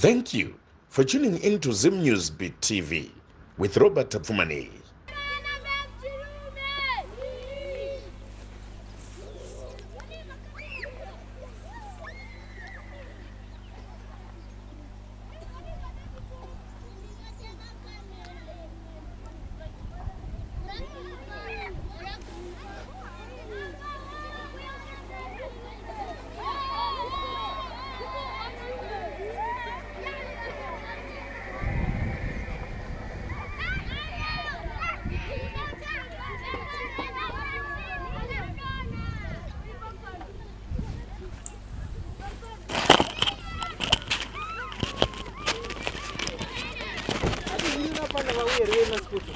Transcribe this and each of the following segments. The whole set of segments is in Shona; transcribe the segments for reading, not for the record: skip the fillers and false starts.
Thank you for tuning in to Zim News Beat TV with Robert Tapfumani.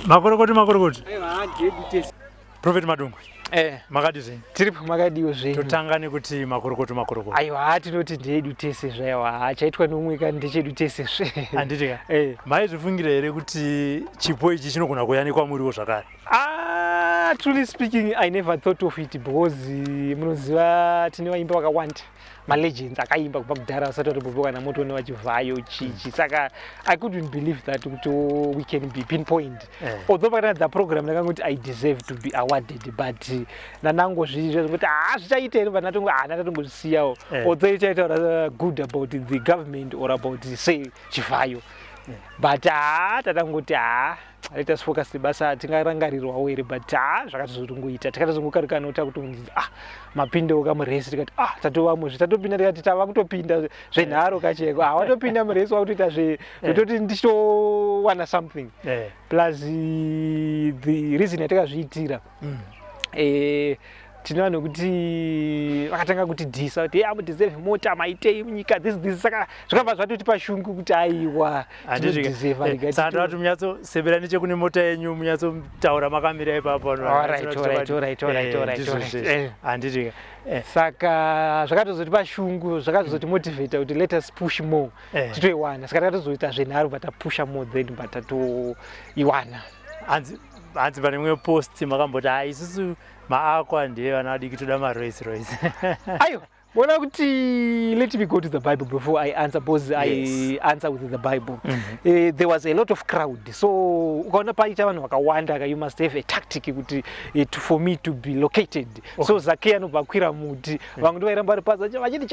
Makorokoti. Prophet Madungwe. Makadizini. Tiripo makadiwo zvenyu. Totanga kuti makorokoti. Aiwa tinoti ndedu tese zvaiwa chaitwa nomwe kandi ndechedu tese zve. Anditika. Maizvifungira here kuti chipo ichi chinogona kuyanikwa muriwo zvakare? Truly speaking, I never thought of it because munoziva tine vaimba vakawanda. Legends akaimba kubva kudhara vasati vatoboka namoto nevachivhayo chichi. Saka I couldn't believe that we can be pinpoint. Although pakati program ndakangoti I deserve to be awarded, but nanango zvizvekuti zvichaita here vanhu natongosiyawo. Although ichaitaura good about the government or about say chivhayo. But tatangoti let us focus basa tingarangarirwawo here, but zvakatozotongoita takatozongokarikana kuti mapindo kamuresi tikati tatovamuzve tatopinda tikati tava kutopinda zvenharo kacheko watopinda muresi wakutoita zvekutoti ndichitowana something plus the reason yatakazviitira tinoona nokuti vakatanga kutidhisa kuti amudeserve mota maitei munyika this saka zvakabva zvatotipa shungu kuti aiwa tinodeserve regati saka vati munyatsosebera nechekune mota yenyu munyatsotaura makamira ipapo handiti saka zvakatozotipa shungu zvakatozotimotivheta kuti let us push more titoiwana saka takatozoita zvenharo vatapusha more then batatoiwana hanzi pane imwe post makamboti isusu maakwa ndiye vana vadiki toda maRolls Royce. Ayo, bona kuti let me go to the Bible before I answer, because I answer with the Bible. There was a lot of crowd, so ukaona paita vanhu vakawanda, you must have a tactic kuti for me to be located. So Zakea anobvakwira muti, vamwe ndovairamba vari pasi vachiti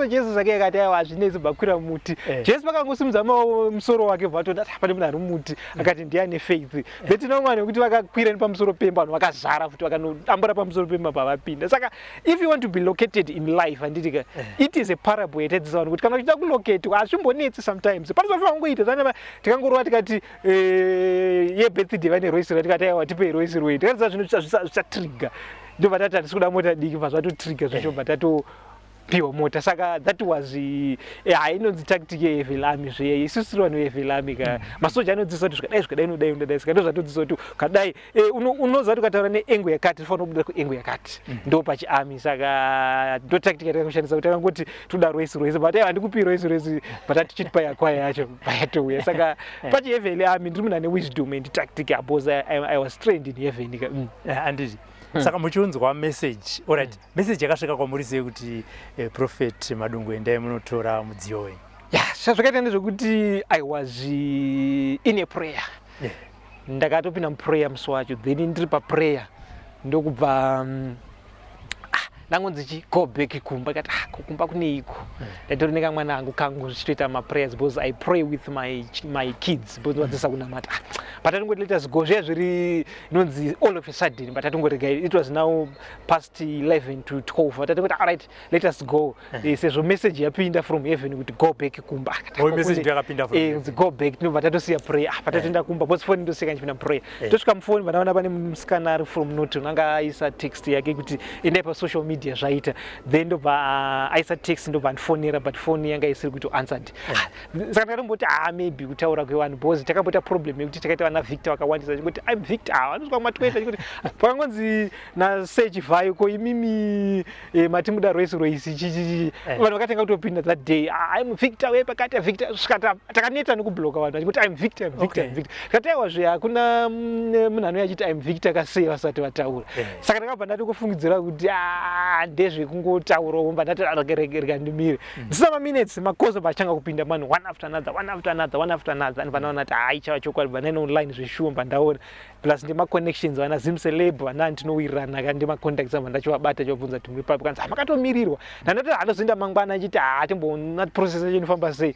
Jesu Zakea akati aiwa hazvinetsi bvakwira muti. Jesu vakangosimudza musoro wake bvatonda pane munhu ari muti akati ndiane faith. Vetinowana nekuti vakakwira nepamusoro pemba vanhu vakazara futi vakanoambura pamusoro pemba pavapinda. Saka if you want to be located in life, and it is a parable yetedzisa vanhu kuti kana uchida kuloketwa hazvimbonetsi sometimes. Panozofa kungoita zvanema tikangorova tikati yebirthday vane Rolls Royce tikati aiwa tipei Rolls Royce tikatisa zvinhu zvichatrigger ndobva tati hatisi kuda mota diki bva zvatotrigger zvichobva piwa mota. Saka that was inonzi tactic yeEvil Army zve isusu vanhu veEvil Army ka masoja anodzidzisa kuti zvikadai unodai saka ndozvatodzidzisa kuti kadai unoziva kuti ukataura neengo yakati tofanira kubuda kuengo yakati ndo pachiarmy. Saka ndo tactic yatakushandisa kuti takangoti toda Rolls Royce but handikupi Rolls Royce but atichitipa yakwaya yacho payatouya. Saka pachiEvil Army ndiri munhu ane wisdom and tactic because I was trained in heaven ka handiti. Saka muchiunzwa message, alright, message yakasvika kwamuri sei kuti Prophet Madungwe ndai munotora mudziyo wenyu? Zvakaita ndezvekuti I was in a prayer. Ndakatopinda muprayer musi wacho, then ndiri paprayer ndokubva nangonzi go back kumba kati kumba kuneiko ndatori nekamwana angu kangu zvichitoita maprayers because I pray with my kids because vadzisa kunamata but atingoti let us go zviri inonzi all of a sudden but atingorega it was now past 11 to 12 but atingoti alright let us go sezvo message yapinda from heaven kuti go back kumba message yakapinda from go back ndobva tatosiya prayer patatoenda kumba because phone ndoseka ndichipinda prayer tosvika mufoni vanaona pane musikana ari from Norton anga aisa text yake kuti endai pasocial media zvaita then ndobva aisa text ndobva ndifonera but phone yanga isiri kuti answered. Saka takatomboti maybe kutaura kwevanhu because takambota problem yekuti takaita vana Victor vakawandisa chikuti I'm Victor vanozwa matweta chikuti pakangonzi nasearch vhayo ko imimi matimuda Rolls Royce chichi vanhu vakatenga kutopinda that day I'm Victor wepakati Victor skata takaneta nekubloka vanhu chikuti I'm Victor takataiwa zve hakuna munhu anouya achiti I'm Victor kasei vasati vataura. Saka takabva ndatokufungidzira kuti ndezvekungotaurawo mba ndati rega ndimire ndisina maminutes makozo pachanga kupinda mani one after another and vanaona kuti chava chokwadi vanaina online zveshuwa mba ndaona plus ndemaconnections vana zimceleb vana ndinowirirana ka ndemacontacts ava ndachovabata chovabvunza kuti muri papi kanzi makatomirirwa ndanoti hatozoenda mangwana achiti timbona process yacho inofamba sei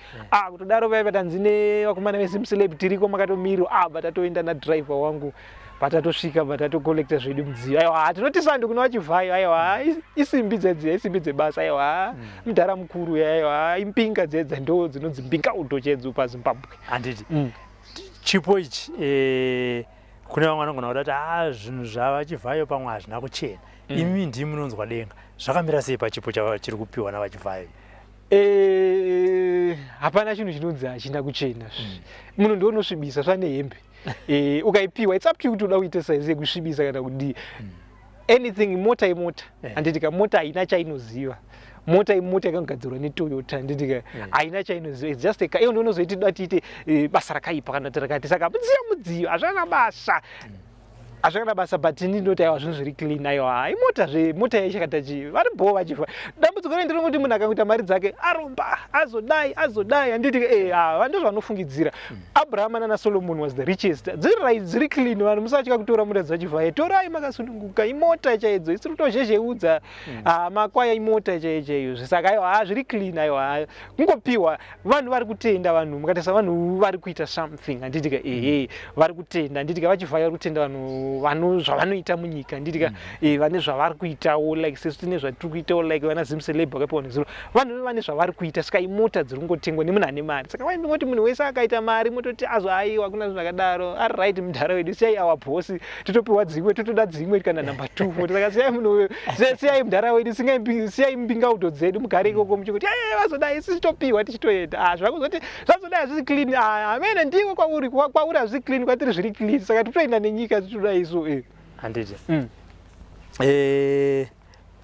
kutodaro vaya vatanzine vakomana vezimceleb tiriko makatomirirwa batatoenda nadriver wangu patatosvika patatokolekta zvedu mudziyo aiwa tinoti sando kuna vachivhayo aiwa isimbi dzedziya isimbi dzebasa aiwa mudhara mukuru aiwa impinga dzedza ndo dzinonzi mpinga uto chedzo pazimbabwe handiti chipo ichi kune vamwe vanogona kuda kuti zvinhu zvavachivhayo pamwe hazvina kuchena imi ndii munonzwa denga zvakamira sei pachipo chiri kupiwa navachivhayo hapana chinhu chinonzi hachina kuchena munhu ndounosvibisa zvane hembe ukaipiwa it's up to you kuti uda kuita saizi yekusvibisa kana kudii anything mota imota handitika mota haina chainoziva mota imota yakagadzirwa neToyota handitika haina chainoziva it's just iyo ndoonozoiti da tiite basa rakaipa kana kuti rakati saka mudziyo hazvana basa but ndinoti aiwa zvinhu zviri clean aiwa mota yachakatachi vari bho vachifa dambudziko rendiri kuti munhu akangoita mari dzake aromba azodai handiti ndozvanofungidzira Abraham naSolomon was the richest dziri clean vanhu musatya kutora mota dzachivhaye torai makasununguka imota chaidzo isiri kutozhezheudza makwaya imota chaiyo saka aiwa zviri clean aiwa kungopiwa vanhu vari kutenda vanhu mukatasa vanhu vari kuita something handitika vari kutenda handitika vachivhaye vari kutenda vanhu zvavanoita munyika handitika vane zvavari kuitawo like sesu tine zvatiri kuitawo like vana zimceleb vakapiwa nezuro vanhu vane zvavari kuita saka imota dziri kungotengwa nemunhu ane mari saka ndingoti munhu wese akaita mari mototi aiwa kuna zvinhu akadaro ari right mudhara wedu siyai awa bhosi totopiwa dzimwe totoda dzimwe kana number 2 saka siyai munhu siyai mudhara wedu siyai mbingauto dzedu mugare ikoko muchikuti vazodai isi topiwa tichitoenda zvakuzoti zvazodai hazvisi clean amene ndiko kwauri hazvisi clean kwatiri zviri clean saka titoenda nenyika tichitoda isu handiti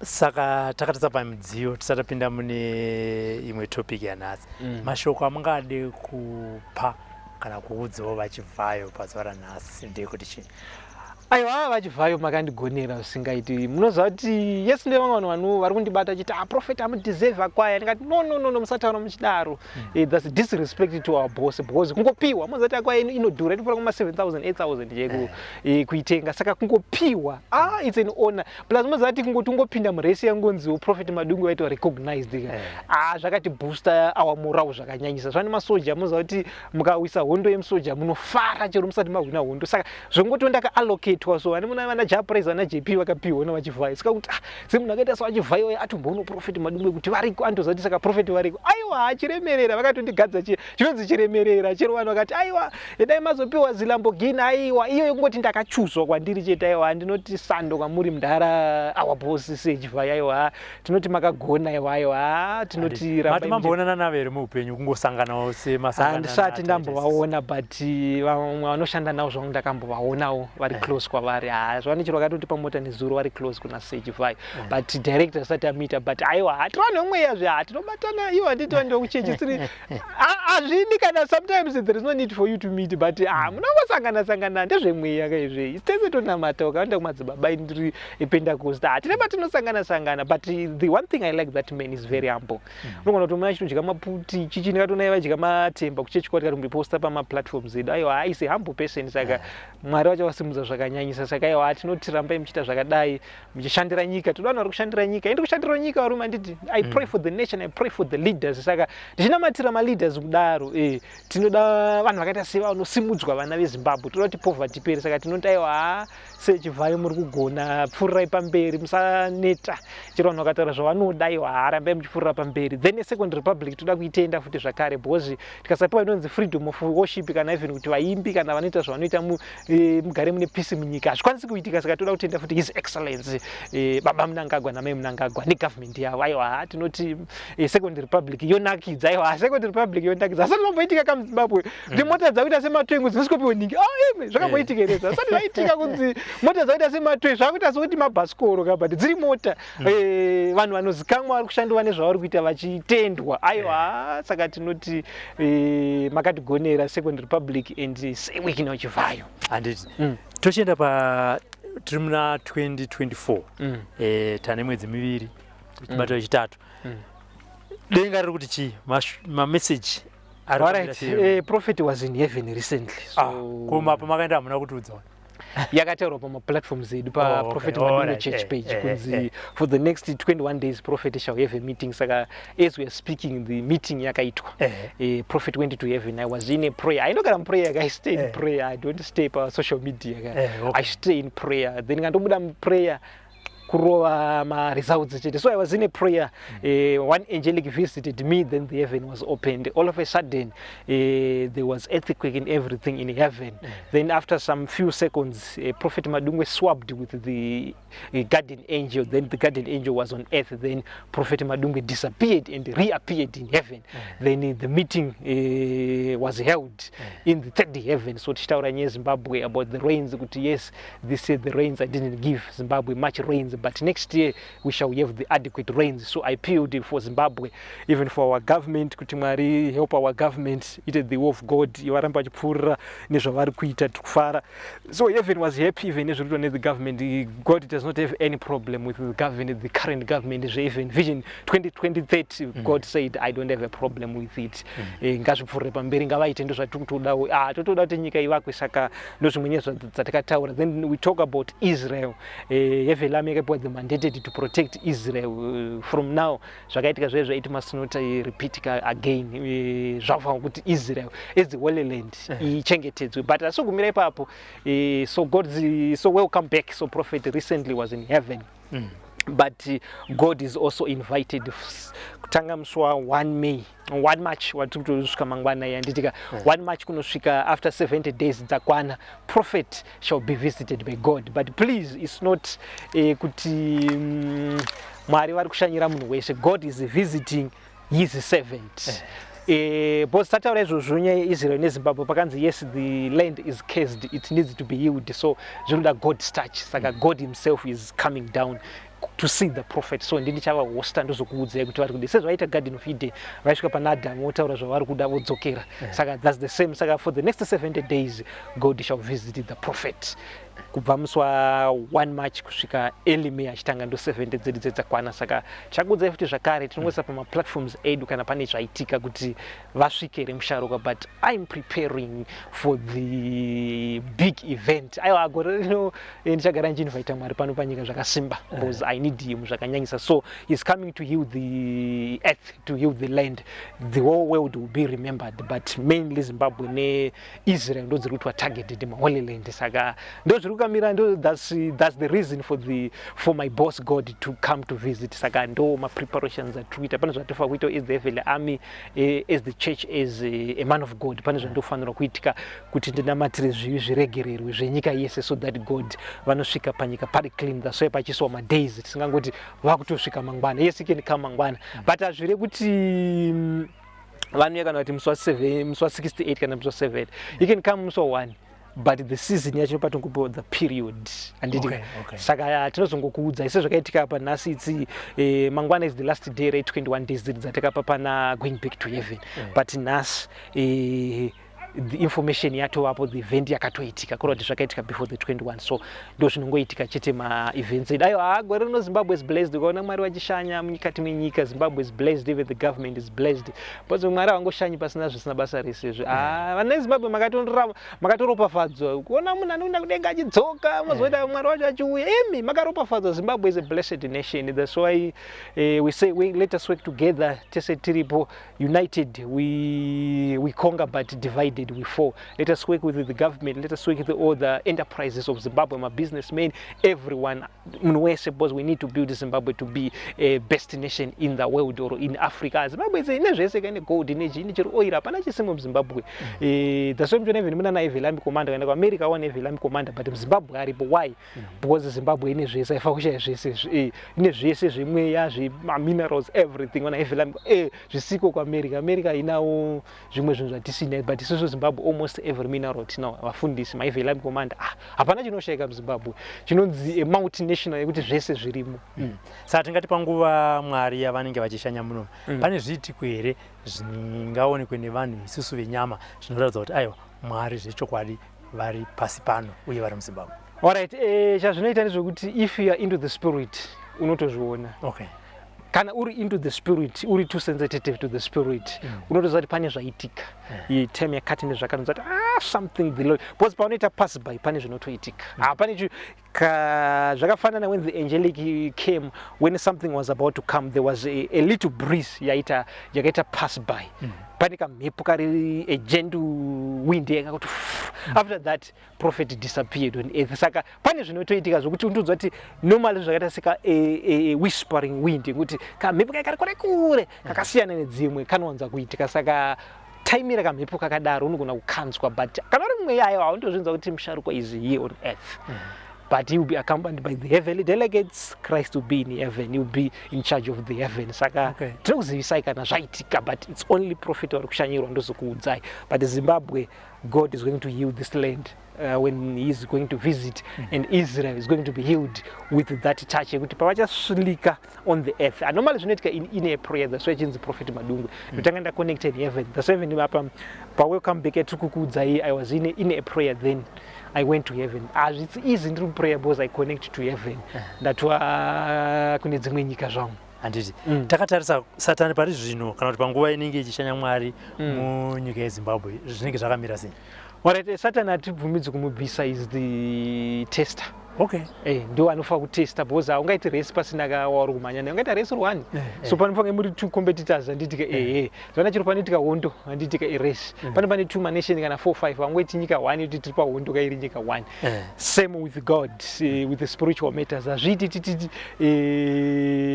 saka takatasa pamidziyo tisatapinda mune imwe topic yanhasi mashoko amungade kupa kana kuudzawo vachivhayo pazuva ranhasi ndekuti chii aiwa vachivhayo makandigonera zvisingaiti munoziva kuti yes ndevamwe vanhu vari kundibata chiti prophet amudeserve akwaya ndikati no musataura muchidaro that's disrespect to our boss because kungopiwa munoziva kuti akwaya inodhura inofana kuma 7,000 8,000 kuitenga saka kungopiwa it's an honor plus munoziva kuti kungoti ungopinda muresi yangonziwo prophet Madungwe waitwa recognized zvakati booster our morale zvakanyanyisa zvane masoja munoziva kuti mukawisa hondo yemusoja munofara chero musati mahwina hondo saka zvongoti ndakaallocate so vana japraise vana JP vakapiwa navachivhayo saka kuti semunhu akaita savachivhayo atomboona prophet Madungwe kuti variko andoziva kuti saka prophet variko aiwa achiremerera vakatondigadza chinonzi chiremerera chero vanhu vakati aiwa dai mazopiwa zilambogini aiwa iyo yekungoti ndakachuzwa kwandiri chete aiwa ndinoti sando kwamuri mudhara our boss sechivhayo aiwa tinoti makagona aiwa tinoti mati mamboonana navo here muupenyu kungosanganawo semasangana handisati ndambovaona but vamwe vanoshanda navo zvangu ndakambovaonawo vari close kwavari zvane chiro vakatoti pamota nezuro vari close kuna sechivhayo but director asati amita but aiwa tiri vanhu vemweyazve tinobatana iwo handiti vanhu vekuchechi siri hazvini kana sometimes there is no need for you to meet but munongosangana ndezvemweya kaizvei tese tonamata ukaenda kumadzibaba ndiri epentecost tine patinosangana but the one thing I like that man is very humble unogona kuti muna chinhu chikamaputi chichi ndikatona vadya matemba kuchechi kwati kati muriposta pamaplatforms edu aiwa aisi humble person saka mwari vachawasimudza zvakanyanyisa saka aiwa tinotirambai muchiita zvakadai muchishandira nyika toda vanhu vari kushandira nyika indi kushandira nyika varume handiti I pray for the nation I pray for the leaders saka ndichinamatira maleaders kudaro tinoda vanhu vakaita sevanosimudzwa vana veZimbabwe toda kuti poverty ipere saka tinoti aiwa sechivhayo muri kugona pfurirai pamberi musaneta chero vanhu vakataura zvavanoda aiwa rambai muchipfurira pamberi then second republic toda kuitenda futi zvakare because tikasapiwa inonzi freedom of worship kana even kuti vaimbi kana vanoita zvavanoita mugare mune peace munyika hazvikwanisi kuitika saka toda kutenda futi his excellency baba Mnangagwa namai Mnangagwa negovernment yavo aiwa tinoti second republic yonakidza aiwa second republic yonakidza asati zvamboitika kamuZimbabwe kuti mota dzakuita sematwengu dzinosikopiwe ningi zvakamboitika here asati zvaitika kunzi mota dzakuita sematwe zvakuita sekuti mabhasikoro ka but dziri mota vanhu vanozikamwa vari kushandiwa nezvavari kuita vachitendwa aiwa saka tinoti makatigonera second republic and Wicknell chivhayo handiti tochienda tiri muna 2024 tane mwedzi miviri tichibata wechitatu denga riri kuti chii mamessage prophet was in heaven recently, so koma pa makaenda hamuna kutiudzawo yakataurwa pamaplatforms edu Prophet Madungwe church page kunzi for the next 21 days prophet shall have a meeting. Saka as we are speaking the meeting yakaitwa prophet went to heaven. I was in a prayer. I know I'm prayer, I stay in prayer. I don't stay on social media. I stay in prayer. Then ngandobuda prayer kurova ma results chete. So I was in a prayer. One angelic visited me, then the heaven was opened. All of a sudden there was earthquake and everything in heaven. Then after some few seconds Prophet Madungwe swapped with the guardian angel. Then the guardian angel was on earth. Then Prophet Madungwe disappeared and reappeared in heaven. Then the meeting was held in the third heaven. So tichitaura nye Zimbabwe about the rains. Yes, they said the rains I didn't give Zimbabwe much rains, but next year we shall have the adequate rains. So I appealed for Zimbabwe, even for our government, kuti Mwari help our government. It is the will of God. Yavaramba vachipfuura nezvavari kuita tikufara. So heaven was happy even as the government. God does not have any problem with the government, the current government. Even Vision 2030, God said I don't have a problem with it. Ngazvipfuure pamberi ngavaite ndozvatikutodawo. Totoda kuti nyika ivakwe, saka ndozvimwe zvatakataura. Then we talk about Israel. Heaven was mandated to protect Israel from now. Zvakaitika zvezvo it must not repeat again. Zvava kuti Israel is the Holy Land ichengetedzwe. But asogumira ipapo, so so welcome back. So prophet recently was in heaven. But God is also invited kutanga muswa 1 May 1 March watukutosvika mangwana yanditika 1 March kunosvika after 70 days dzakwana prophet shall be visited by God. But please, it's not kuti Mwari vari kushanyira munhu wese. God is visiting his servant. But tataura izvozvo nyaya yeIsrael neZimbabwe pakanzi yes the land is cursed, it needs to be healed. So zvinoda God's touch. Saka God himself is coming down to see the prophet. So ndini chava hosta ndozokuudzai kuti vari kudi sezvaita Garden of Eden vaisvika pana Adamu votaura zvavari kuda vodzokera. Saka that's the same. Saka for the next 70 days God shall visit the prophet. Kubva muswa 1 March kusvika early May achitanga ndo 70 dzedu dzakwana. Saka chakuudzai futi zvakare tinongoisa pama platforms edu kana pane zvaitika kuti vasvikere musharuka. But I'm preparing for the big event. Aiwa gore rino ndichagara ndinvita Mwari pano panyika zvakasimba because I need him zvakanyanyisa. So he's coming to heal the earth, to heal the land. The whole world will be remembered, but mainly Zimbabwe ne Israel ndo dziri kuti targeted ma Holy Land. Saka ndo that's the reason for my boss God to come to visit. Saka ndo ma preparations that we pane zvatofa kuita is the Heavenly Army as the church as a man of God. Pane zvandofanira kuitika kuti ndinamatire zvivi zviregererwe zvenyika yese so that God vanosvika panyika pari clean. That's why pachiswa ma days tisingangoti vakutosvika mangwana. Yes, you can come mangwana, but azvire kuti vanhu kana kuti muswa 7 muswa 68 kana muswa 7 you can come muswa 1. But the season yacho patongopa the period anditi saka tinozongokuudza ise zvakaitika apa nhasi itsi mangwana is the last day right 21 days dzateka pana going back to heaven. But nhasi the information yatovapo the event yakatoitika kuri kuti zvakaitika before the 21. So ndo zvinongoitika chete ma events edu. Aiwa gore rino Zimbabwe is blessed. Ukaona Mwari wachishanya munyikati menyika Zimbabwe is blessed, even the government is blessed. But Mwari avangoshanyi pasina zvisina basa rese. Vana Zimbabwe makaropafadzwa. Kuona munhu anoenda kudenga achidzoka mazoita Mwari wacho achiuya makaropafadzwa. Zimbabwe is a blessed nation. That's why we say let us work together. Tese tiripo united we conquer, but divided we fall. Let us work with the government. Let us work with all the enterprises of Zimbabwe, my businessmen, everyone. Because we need to build Zimbabwe to be a best nation in the world or in Africa. Zimbabwe is a gold in oil. Zimbabwe. That's why I'm not a commander. America one a commander, but Zimbabwe. Why? Because Zimbabwe is minerals, everything. When I America, America is now but it's Zimbabwe almost every mineral now vafundisi maivela commander hapana chinosheka muZimbabwe chinonzi a multinational yekuti zvese zvirimo. Saka tingati panguva Mwari yavanenge vachishanya muno pane zviitiko here zvingaonekwe nevanhu isusu venyama zvinoratidza kuti aiwa Mwari zvechokwadi vari pasi pano uye vari muZimbabwe? Alright, chazvinoita ndezvekuti if you are into the spirit unotozviona. Okay. Kana uri into the spirit, uri too sensitive to the spirit, unotoziva kuti pane zvaitika. Time yakati nezvakanonzi kuti something the Lord. Because paunoita pass by pane zvinotoitika. Pane zvakafanana when the angelic came, when something was about to come, there was a little breeze yakaita pass by. Pane kamhepo kari a gentle wind yakati after that prophet disappeared on earth. Saka pane zvinotoitika zvokuti unotozwa kuti normally zvakaita seka a whispering wind kuti kamhepo kari kure kakasiyana nedzimwe kanowanza kuitika. Saka time rakamhepo kakadaro unogona kukanzwa, but kana uri mweya yayo haundozvinzwa kuti musharuka is here on earth. But he will be accompanied by the heavenly delegates. Christ will be in heaven. He will be in charge of the heaven. Saka tinokuzivisai kana zvaitika, but it's only prophet vari kushanyirwa ndozokuudzai. But Zimbabwe, God is going to heal this land when he is going to visit, and Israel is going to be healed with that touch. Kuti pavachasvika on the earth. Normally zvinoitika in a prayer. That's why the prophet Madungwe. Ndotanga connected in heaven. That's why even pa welcome back at Tukukudzai, I was in a prayer then. I went to heaven. As it's easy to pray because I connect to heaven. Ndatwa kune dzimwe nyika zvangu. Handiti. Takatarisa Satani pari zvino kana kuti panguva inenge ichishanya Mwari munyika yeZimbabwe zvinenge zvakamira sei? Alright, Satani atibvumidzi kumubvisa is the tester. Okay. Ndio anofa kutesta because ungaiti race pasina kawauri kumanyana. Ungaita race rwani. So panofange muri two competitors anditika zvana chiro panoitika hondo anditika a race. Pane two nation kana 4-5 vamweti nyika 1 kuti tiri pahondo kairi nyika 1. Same with God, with the spiritual matters. Azviti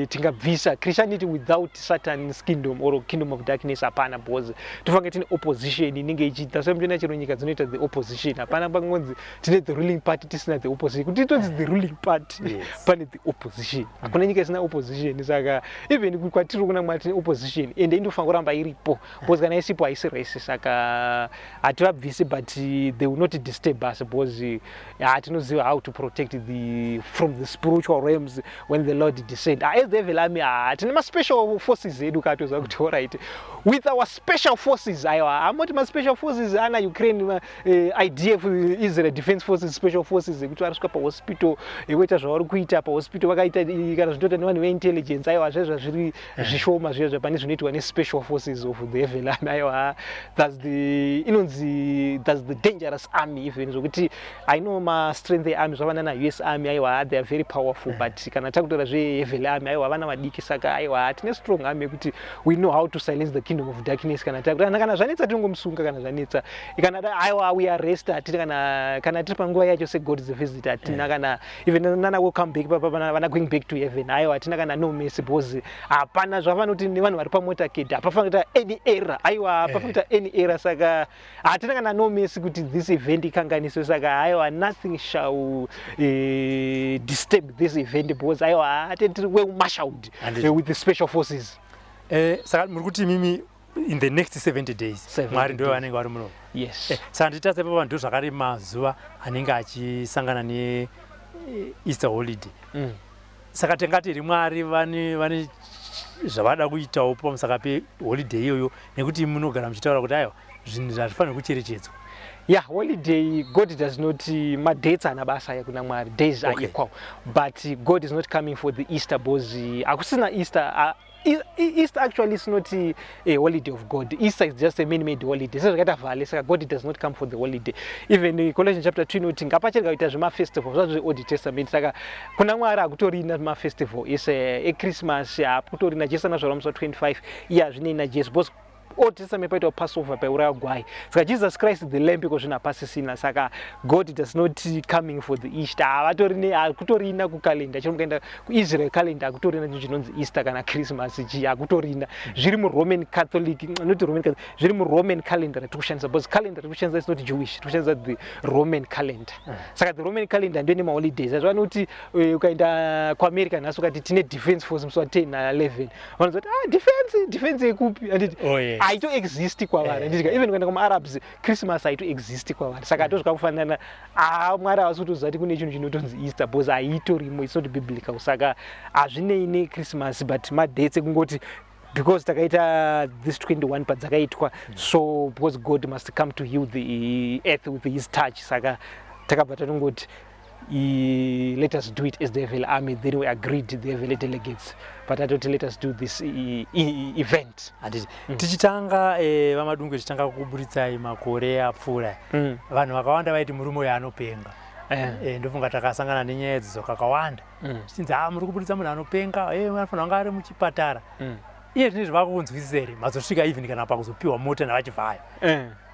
tingabvisa Christianity without Satan's kingdom or kingdom of darkness hapana, because tofange tine opposition inenge ichiita. So mjona chiro nyika dzinoita the opposition. Hapana pangonzi tine the ruling party tisina the opposition. It was the ruling party, pane the opposition. Hakuna nyika isina opposition. Saka even kwatiri kuna mwati opposition ende indofanira kuramba iripo because kana isipo haisi race. Saka hativabvisi, but they will not disturb us because hatinoziva how to protect from the spiritual realms when the Lord descend. As the evil army tine ma special forces edu katoza kuti alright, with our special forces amoti ma special forces ana Ukraine IDF Israel Defense Forces special forces kuti variswa pa hospital ekuita zvavari kuita pa hospital vakaita kana zvinoita nevanhu veintelligence zvezva zviri zvishoma zvezvo pane zvinoitwa ne-special forces of the evil army. That's the dangerous army even zvokuti I know ma strength army zvavana na US army they are very powerful, but kana takutora zve-evil army havana madiki. Saka tine strong army kuti we know how to silence the kingdom of darkness. Kana zvanetsa tinongomusunga kana zvanetsa kana we are rest kana tiri panguva yacho se-God is a visitor kana even nana will come back vana going back to heaven. Hatina kana no mercy because hapana zvavanoti nevanhu vari pamotaketi hapafanira any error. Hapafanira any error. Saka hatina kana no mercy kuti this event ikanganiswe. Saka nothing shall disturb this event because hatiri well marshaled with the special forces. Saka muri kuti mimi in the next 70 days Mwari ndio vanenge vari muno. Yes. Saka nditatse papa ndio zvakari mazuva anenge achisangana ne Easter holiday. Saka tingatiri Mwari vane zvavada kuitawo pamusaka pe holiday iyoyo nekuti munogara muchitaura kuti ayo zvinhu zvafanira kucherechedzwa. Yeah, holiday, God does not, my dates are nabasa ya kuna Mwari, days are equal, but God is not coming for the Easter because akusina Easter. Easter actually is not a holiday of God. Easter is just a man-made holiday. So God does not come for the holiday. Even in Colossians chapter 2, noting kapachirika ita zvema festival zvazo Old Testament. Saka kuna Mwari akutorina ma festival. Is a Christmas akutorina Jesu na zvaramso 25 years zvine Jesu. Because Old Testament paitwa Passover pauraya gwai. Saka Jesus Christ the lamb because zvinapasisina. Saka God does not coming for the Easter. Akutorina ku calendar. Chinomukaenda ku Israel calendar akutorina chinonzi Easter kana Christmas akutorina. Zviri mu Roman Catholic, not Roman Catholic. Zviri mu Roman calendar tikushandisa because calendar tikushandisa is not Jewish. Tikushandisa the Roman calendar. Saka the Roman calendar ndio ma holidays. Zvanoti ukaenda ku America naso kati tine defense force mswa 10 na 11. Vanoti defense yekupi? Haito exist kwavari. Even when kuma Arabs Christmas haito exist kwavari. Saka ndozvakafanana Mwari avasutozati kune chinhu chinotonzi Easter because haitorimo, it's not biblical. Saka hazvinei ne Christmas, but madates ekungoti because takaita this 21 padzakaitwa, so because God must come to heal the earth with his touch. Saka takabva tanongoti let us do it as the FL Army. Then we agreed, the FL delegates. But I don't let us do this event. Tichitanga vamadungwe tichitanga kuburitsai makore apfuura. Vanhu vakawanda vaiti murume uyu anopenga. Ndofunga takasangana nenyaya idzo kakawanda. Tichinzi muri kuburitsa munhu anopenga, anofanira kunge ari muchipatara. Iye zvinezvi vakunzwisisa here mazosvika even kana pakuzopiwa mota navachivhayo.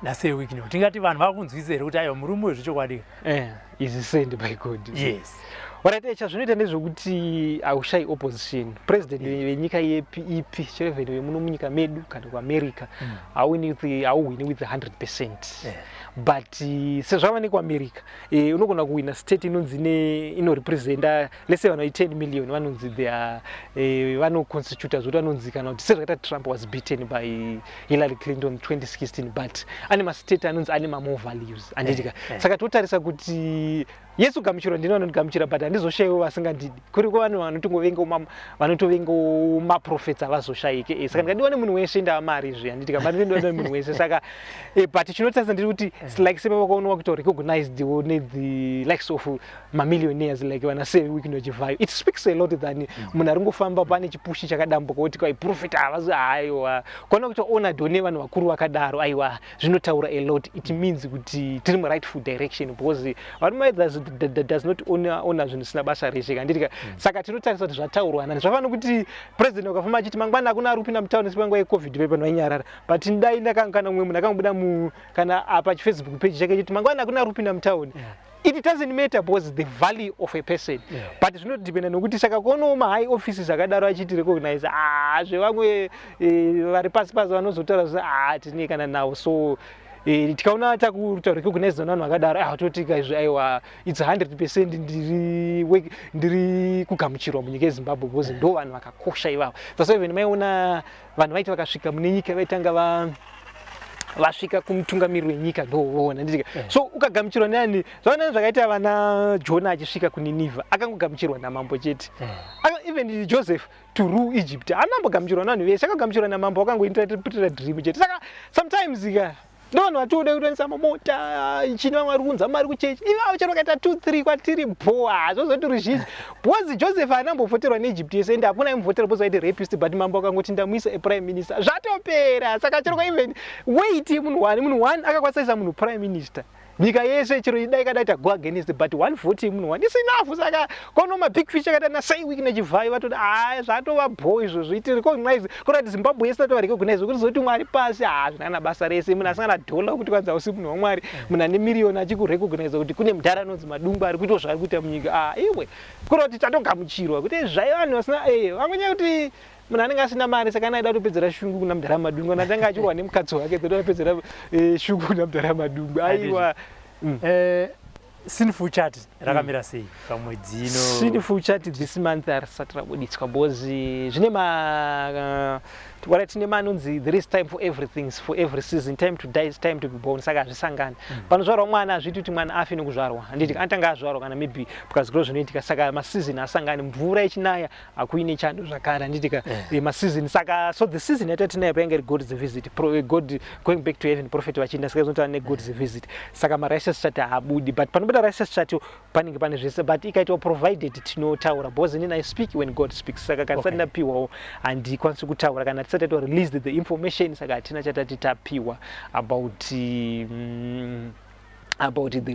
Nasei Wicknell tingati vanhu vakunzwisisa here kuti aiwa murume uyu zvichokwadi. Is sent by God. Yes. Waratecha zvinoita ndezvokuti aushai opposition. President wenyika ipi chero vemuno munyika medu kana kuAmerica auwini with 100%. But sezvava nekuAmerica unogona kuwina state inorepresenta let's say vanhu 10 million vanonzi vanoconstituta zvoti vanonzi kana kuti sezvakaita Trump was beaten by Hillary Clinton 2016 but ane mastate anonzi ane mamore values anditika saka totarisa kuti Yesu gamuchiro ndinondigamuchira but handizoshayiwo vasingandidi kuriko vanhu vanotovenga maprophets avazoshayike saka ndikadiwane munhu weshe ndamari izvi handitika but ndinodiwane munhu weshe saka but chinotarisa ndiri kuti like sepa vakaonwa kuti recognized the likes of mamillionaires like vanasei Wicknell chivhayo it speaks a lot than munhu ari ngofamba pane chipushi chakadambuka kuti kai prophet avazi aiwa kuona kuti honored nevanhu vakuru vakadaro aiwa zvinotaura a lot it means kuti tiri murightful direction because varume does not honor zvinhu zvisina basa reshe kanditika saka tinotarisa kuti zvataurwa nani zvafana kuti president wakafamba achiti mangwana hakuna ari kupinda mutauni sepanguva yecovid pepa vainyarara but ndai ndakangana umwe munhu akangobuda kana apa chifacebook page chake chiti mangwana hakuna ari kupinda mutauni. It doesn't matter because the value of a person. But it's not dependent nokuti saka kono ma high offices akadaro achiti recognize zvevamwe vari pasi pasi vanozotaura kuti tine kana nawo so tikaona takuta recognize vanhu vakadaro toti kaizvi aiwa it's 100% ndiri kugamuchirwa munyika yeZimbabwe because ndo vanhu vakakosha ivavo. That's why even maiona vanhu vaiti vakasvika mune nyika vaitanga vasvika kumutungamiri wenyika ndoona nditika so ukagamuchirwa nani zvaona zvakaita vana Jona achisvika kuNineveh akangogamuchirwa namambo chete even Joseph to rule Egypt anambogamuchirwa navanhu vese akagamuchirwa namambo akangointerpretera dream chete saka sometimes vanhu vatode kutoisa mamota chini vamwe vari kunza mari kuchechi ivavo chero vakaita 2-3 kwatiri bhoa zvozoti ruzhinji because Joseph anambofoterwa neEgypt yese ende hakuna imuvhotera because aiti rapist but mambo akangoti ndamuisa prime minister zvatopera saka chero even wait munhu one akakwanisa munhu prime minister nyika yese chero idai kadaita go against but one vote munhu one is enough saka kono ma big fish akata na sei Wicknell chivhayo vatoti zvatova boy izvozvo iti recognize kuti Zimbabwe yese tova recognize kuti zoti mwari pasi zvina basa rese munhu asangana dollar kuti kwanza usi munhu wamwari munhu ane million achikurecognize kuti kune mudhara anonzi Madungwe ari kuita zvaari kuita munyika iwe kuri kuti tatogamuchirwa kuti zvaiva vanhu vasina vamwenya kuti munhu anenge asina mari saka anaida kutopedzera shungu kuna mudhara Madungwe natanga achirwa nemukadzi wake totopedzera shungu kuna mudhara Madungwe aiwa. Sinful chat rakamira sei pamwedzi ino? Sinful chat this month arisati rabuditswa because zvine tine manonzi there is time for everything, for every season, time to die is time to be born, saka hazvisangani. Panozvarwa mwana hazviti kuti mwana afe nekuzvarwa, handiti anotanga azvarwa kana maybe because zvinoitika saka masizini asangani, mvura ichinaya hakuine chando zvakare handitika masizini saka so the season yatinayo painge God's visit, God going back to heaven, prophet vachienda saka zvinotova neGod's visit, saka marighteous chat haabudi but panobuda righteous chat panenge pane zvese but ikaitwa provided tinotaura because inini I speak when God speaks saka kana tisati ndapiwawo handikwanisi kutaura kana tisati released the information saka hatina chatati tapiwa about the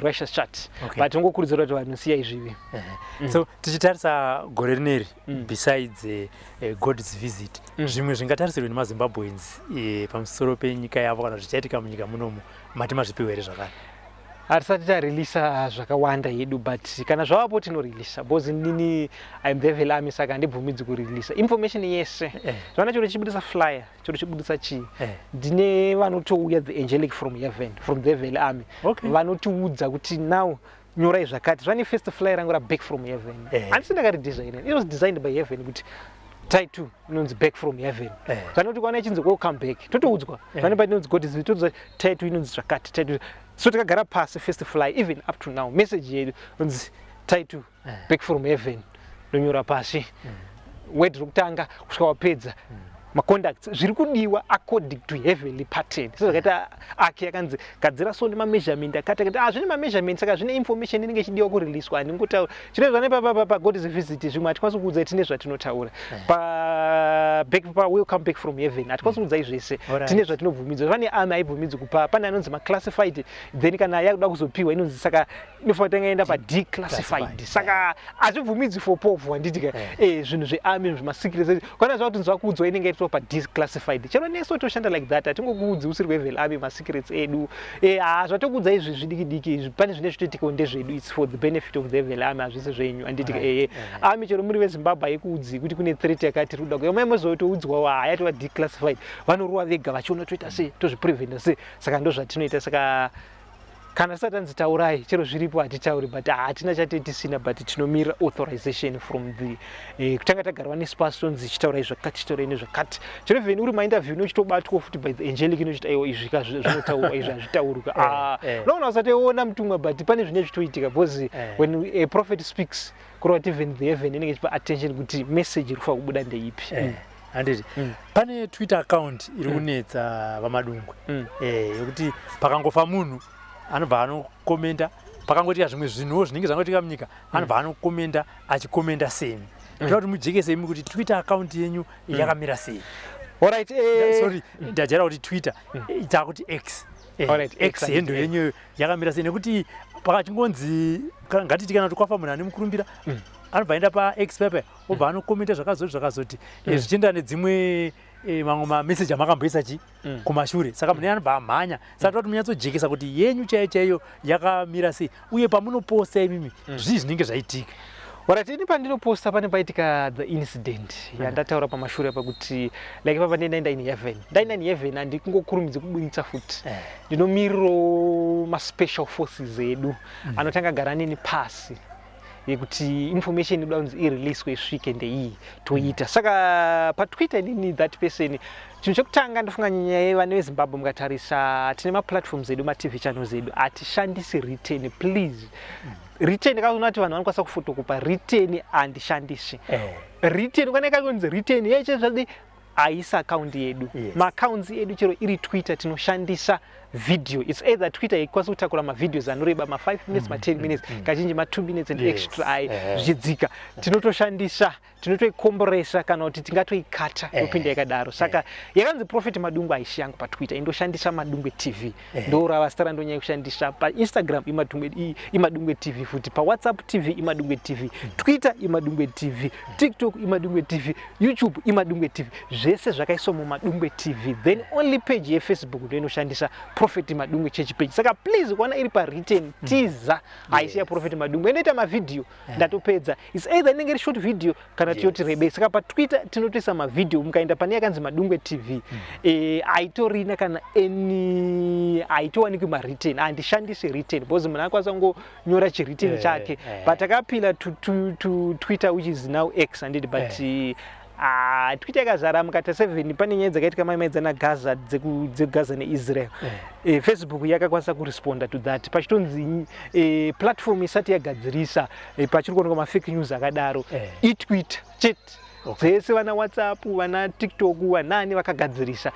righteous chat but ngokurudzira kuti vanhu siya izvivi. So tichitarisa gore rineri besides God's visit zvimwe zvingatarisirwe nemaZimbabweans pamusoro penyika yavo kana zvichaitika munyika munomu mati mazvipiwa here zvakare? Hatisati tareleasa zvakawanda yedu but kana zvavapo tinoreleasa because nini I'm the FL Army saka handibvumidzi kureleasa information yese zvana chiro chibudisa flyer chiro chibudisa chii ndine vanotouya the angelic from heaven from the FL Army vanotiudza kuti now nyorai zvakati zvane first flyer rangu raback from heaven handisi ndakaridesign it was designed by heaven kuti title 2 inonzi back from heaven zvanoti kwana ichinzi welcome back totoudzwa zvane pa inonzi God is totodzwa title inonzi zvakati title so takagara pasi first fly even up to now message yedu inonzi title back from heaven ndonyora pasi word rokutanga kusvika wapedza maconducts zviri kudiwa according to heavenly pattern sezvakaita aki yakanzi gadzira so nemameasurement akati zvine mameasurement saka zvine information inenge ichidiwa kureleaswa handingotaura chinoizva nepapa God's visit zvimwe hatikwanisi kuudza tine zvatinotaura pa welcome back from heaven hatikwanisi kuudzai zvese tine zvatinobvumidzwa pane ame aibvumidzwa kupa pane anonzi maclassified then kana yakuda kuzopiwa inonzi saka inofanira kutanga enda declassified saka hazvibvumidzi for povu handitika zvinhu zveame zvemasecrets kana zvavatinzwa kuudzwa inenge declassified chero nesu toshanda like that hatingokuudzi usiri wevel ame masecrets edu zvatokuudza izvi zvidiki pane zvine zvitoitikawo ndezvedu it's for the benefit of the vel ame hazvisi zvenyu handitika ame chero muri vezimbabwe haikuudzi kuti kune threat yakati ruda kuya mozotoudzwawo hayatova declassified vanorova vega vachiona toita sei tozvipreventa sei saka ndo zvatinoita saka kana tisati tanzitaurai chero zviripo hatitauri but hatina chatisina but tinomira authorization from the kutanga tagarwa nespace tonzi chitaurai zvakati chitaurai nezvakati chero even uri mainterview inochitobatwa futi by the angelic inochita iwo izvi zvinotaurwa izvi hazvitaurwa unoona usationa mutumwa but pane zvine zvitoitika because when a prophet speaks kurova kuti even the heaven inenge ichipa attention kuti message iri kufa kubuda ndeipi handiti pane Twitter account iri kunetsa vamadungwe yokuti pakangofa munhu anobva anokomenda pakangoitika zvimwe zvinhuwo zvinenge zvangoitika munyika anobva anokomenda achikomenda semi toda kuti mujekese imi kuti Twitter account yenyu yakamira sei alright sorry ndajera kuti Twitter itakuti X X hendo yenyu yakamira sei nekuti pakachingonzi ngatiti kana kuti kwafa munhu ane mukurumbira anobva aenda paX pepe obva anokomenta zvakazoti zvichienda nedzimwe mamwe mameseji amakamboisa kumashure saka munhu anobva amhanya saka toda kuti munyatsojekesa kuti yenyu chaiyo yakamira sei uye pamunoposta imimi zvii zvinenge zvaitika ini pandinoposta pane paitika the incident yandataura pamashure pakuti like papa ndaenda in heaven handikungokurumidzi kubuditsa futi ndinomiriro maspecial forces edu anotanga agara neni pasi yekuti information inoda kunzi ireleaswe isvike ndeiyi toita saka paTwitter inini that person chinhu chekutanga ndofunga nyaya vane vezimbabwe mukatarisa tine maplatforms edu matv channels edu hatishandisi written please written kaona kuti vanhu vanokwanisa kufotokopa written handishandisi written ukaneka kunzi written yechezvadi haisa account yedu maaccounts edu chero iri Twitter tinoshandisa video it's either Twitter ikwanisa kutakura mavideos anoreba ma5 minutes ma10 minutes kazhinji ma2 minutes and extra zvidzika tinotoshandisa tinotoikomboresa kana kuti tingatoikata yopinda yakadaro saka yakanzi Prophet Madungwe aishi yangu paTwitter indoshandisa Madungwe TV ndorava stara ndonyanya kushandisa paInstagram imadungwe TV futi paWhatsApp TV imadungwe TV Twitter imadungwe TV TikTok imadungwe TV YouTube imadungwe TV zvese zvakaiswa mumadungwe TV then only page yeFacebook ndo inoshandisa Prophet Madungwe church page saka please kuona iri pa written teaser haisi ya Prophet Madungwe inoita mavideo ndatopedza it's either inenge short video kana tiyoti rebe saka pa Twitter tinotoisa mavideo mukaenda pane yakanzi Madungwe TV aitorina kana aitowanikwi written handishandisi written because munhu akwanisa kungonyora chiritten chake but akapila to Twitter which is now X handidi but Twitter yakazara mukata 7 pane nyaya dzakaitika maimaidzana Gaza dzegaza neIsrael Facebook yakakwanisa kuresponda to that pachitonzi platform isati yagadzirisa pachiri kuoneka mafake news akadaro itweet chete dzese vana WhatsApp vana TikTok vanani vakagadzirisa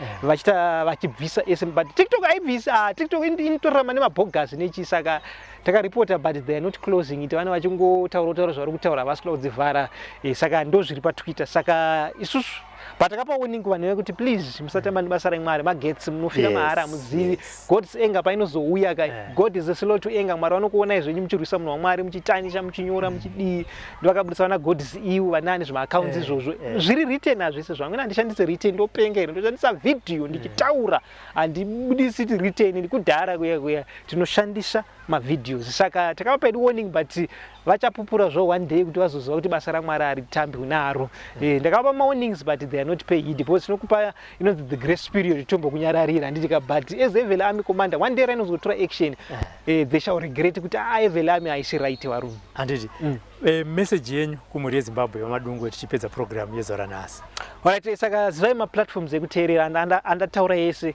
vachibvisa ese but TikTok haibvisa TikTok inotorama nemabogus nechisaka takaripota but they are not closing it vana vachingotaura zvavari kutaura havasi kuda kudzivhara saka ndo zviri paTwitter saka isusu but akapa warning vanhu vekuti please musatamba nebasa raMwari magetsi munofira mahara hamuzivi God's anger painozouya God is slow to anger Mwari vanokuona izvenyu muchirwisa munhu waMwari muchitanisha muchinyora muchidii ndovakabudisa vana God's iwu vanani zvimaaccounts izvozvo zviri written hazvese zvangu handishandise written ndopenga iro ndoshandisa video ndichitaura handibudisi written ndikudhara kuya tinoshandisa mavideos saka takapa edu warning but vachapupura zvo one day kuti vazoziva kuti basa raMwari haritambi unaro ndakapa mawarnings but they are not paid because tinokupa inonzi the grace period tombo kunyararira handitika but as Evil Army commander one day rinozotora action they shall regret kuti Evil Army haisi right varume handiti Message yenyu kumhuri yeZimbabwe vaMadungwe tichipedza program yezuva ranhasi. Alright, saka zivai maplatforms ekuteerera andataura yese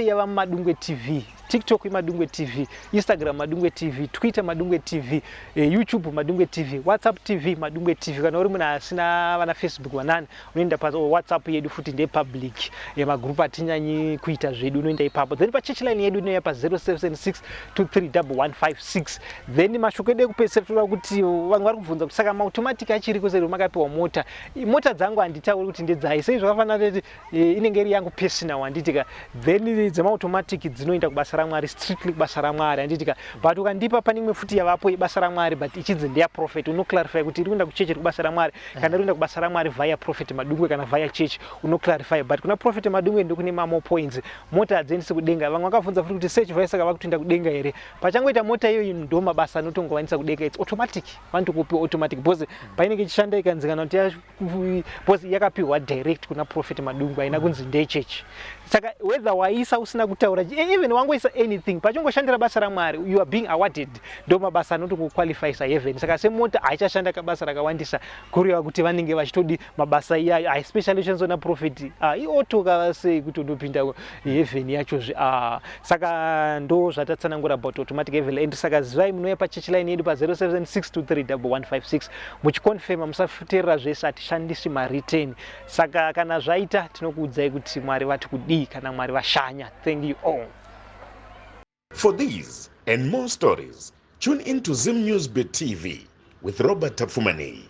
yava Madungwe TV, TikTok Madungwe TV, Instagram Madungwe TV, Twitter Madungwe TV, YouTube Madungwe TV, WhatsApp TV Madungwe TV. Kana uri munhu asina vana Facebook vanani unoenda pa WhatsApp yedu futi ndeye public. Magroup atinyanyi kuita zvedu unoenda ipapo. Then pa church line yedu inoya pa 0776231156. Then mashoko edu ekupedzisira kuti vanhu vari kubvunza kuti saka automatic achiri kuseri makapiwa mota. Mota dzangu handitauri kuti ndedzai. Sei zvakafanana kuti inenge iri yangu personal wanditika. Then dzema automatic dzinoenda kubasa raMwari, strictly kubasa raMwari handitika. But ukandipa pane imwe futi yavapo ibasa raMwari but ichidzi ndeya prophet unoclarify kuti iri kuenda kuchechi kubasa raMwari kana iri kuenda kubasa raMwari via prophet Madungwe kana via church unoclarify. But kuna prophet Madungwe ndokune more points. Mota hadziendesi kudenga. Vamwe vakabvunza futi kuti search voice saka vakutoenda kudenga here. Pachangoita mota iyoyo ndo mabasa anotongovanisa kudenga. It's automatic. Vanotokupiwa automatic because painenge ichishanda ikanzikana kuti because yakapiwa direct kuna prophet Madungwe haina kunzi ndeye church. Saka whether waisa usina kutaura even wangoisa anything pachongoshandira basa raMwari you are being awarded ndo mabasa anotokuqualify sa heaven. Saka semota haichashanda kabasa rakawandisa kureva kuti vanenge vachitodi mabasa iyayo especially uchanzona prophet iotoka sei kuti undopinda heaven yacho saka ndo zvatatsanangura about automatic heaven. And saka zivai munouya pa church line yedu pa 0762231156 muchikonfirma musafuterera zvese hatishandisi mareturn. Saka kana zvaita tinokuudzai kuti Mwari vati kudii kana Mwari vashanya. Thank you all. For these and more stories, tune in to Zim News TV with Robert Tafumani.